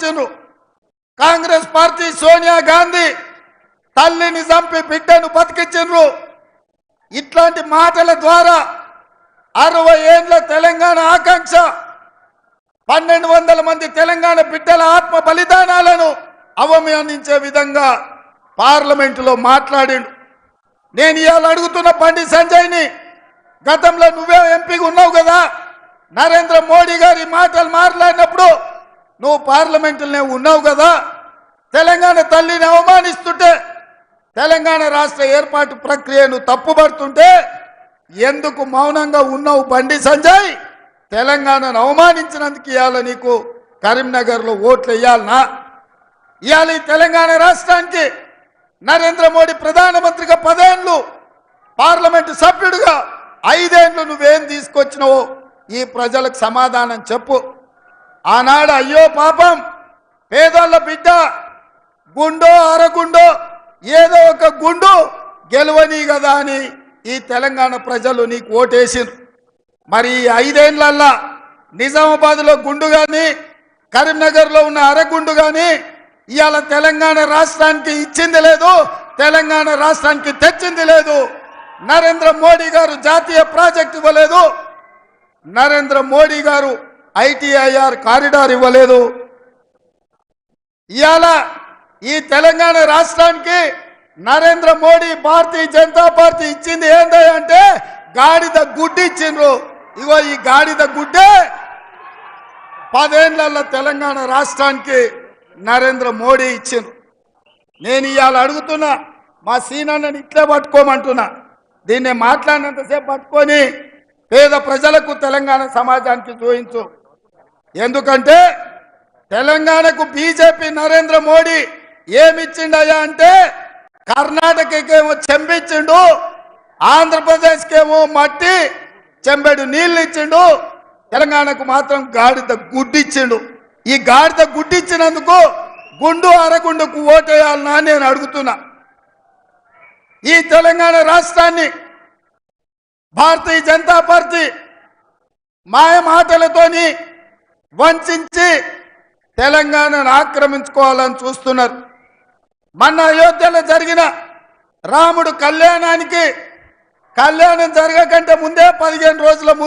అవమానించను. Congress party Sonia Gandhi తల్లిని చంపి బిడ్డను బతికించు. ఇట్లాంటి మాటల ద్వారా 60 ఏళ్ల తెలంగాణ ఆకాంక్ష 1200 మంది తెలంగాణ బిడ్డల ఆత్మ బలిదానాలను అవమానించే విధంగా పార్లమెంటులో మాట్లాడిండు. నేను ఇవాళ అడుగుతున్న బండి సంజయ్ని, గతంలో నువ్వే ఎంపీగా ఉన్నావు కదా, నరేంద్ర మోడీ గారి మాటలు మాట్లాడినప్పుడు నువ్వు పార్లమెంటులోనే ఉన్నావు కదా, తెలంగాణ తల్లిని అవమానిస్తుంటే తెలంగాణ రాష్ట్ర ఏర్పాటు ప్రక్రియను తప్పుపడుతుంటే ఎందుకు మౌనంగా ఉన్నావు బండి సంజయ్? తెలంగాణను అవమానించినందుకు ఇవాళ నీకు కరీంనగర్లో ఓట్లు వేయాలనా? ఇవాళ ఈ తెలంగాణ రాష్ట్రానికి నరేంద్ర మోడీ ప్రధానమంత్రిగా 10 ఏళ్ళు, పార్లమెంటు సభ్యుడిగా 5 ఏళ్ళు నువ్వేం తీసుకొచ్చినావో ఈ ప్రజలకు సమాధానం చెప్పు. ఆనాడు అయ్యో పాపం పేదోళ్ళ బిడ్డ గుండో అరగుండో ఏదో ఒక గుండు గెలవని కదా అని ఈ తెలంగాణ ప్రజలు నీకు ఓటేసిరు. మరి 5 ఏళ్లల్లా నిజామాబాద్లో గుండు కానీ కరీంనగర్లో ఉన్న అరగుండు కానీ ఇవాళ తెలంగాణ రాష్ట్రానికి ఇచ్చింది లేదు, తెలంగాణ రాష్ట్రానికి తెచ్చింది లేదు. నరేంద్ర మోడీ గారు జాతీయ ప్రాజెక్ట్ ఇవ్వలేదు, నరేంద్ర మోడీ గారు ఐటీఐఆర్ కారిడార్ ఇవ్వలేదు. ఇవాళ ఈ తెలంగాణ రాష్ట్రానికి నరేంద్ర మోడీ భారతీయ జనతా పార్టీ ఇచ్చింది ఏంటంటే గాడిద గుడ్డి ఇచ్చిండ్రు. ఇగో ఈ గాడిద గుడ్డే 10 ఏళ్ల తెలంగాణ రాష్ట్రానికి నరేంద్ర మోడీ ఇచ్చిండ్రు. నేను ఇవాళ అడుగుతున్నా, మా సీనాన్నని ఇట్లే పట్టుకోమంటున్నా, దీన్ని మాట్లాడినంతసేపు పట్టుకొని పేద ప్రజలకు తెలంగాణ సమాజానికి చూపించు. ఎందుకంటే తెలంగాణకు బీజేపీ నరేంద్ర మోడీ ఏమిచ్చిండయా అంటే కర్ణాటకకేమో చెంబిచ్చిండు, ఆంధ్రప్రదేశ్కేమో మట్టి చెంబెడు నీళ్ళు ఇచ్చిండు, తెలంగాణకు మాత్రం గాడిద గుడ్డిచ్చిండు. ఈ గాడిద గుడ్డిచ్చినందుకు గుండు అరగుండుకు ఓటేయాలనా నేను అడుగుతున్నా. ఈ తెలంగాణ రాష్ట్రాన్ని భారతీయ జనతా పార్టీ మాయ మాటలతోని వంచి తెలంగాణను ఆక్రమించుకోవాలని చూస్తున్నారు. మొన్న అయోధ్యలో జరిగిన రాముడు కళ్యాణం జరగకంటే ముందే 15 రోజుల ముందు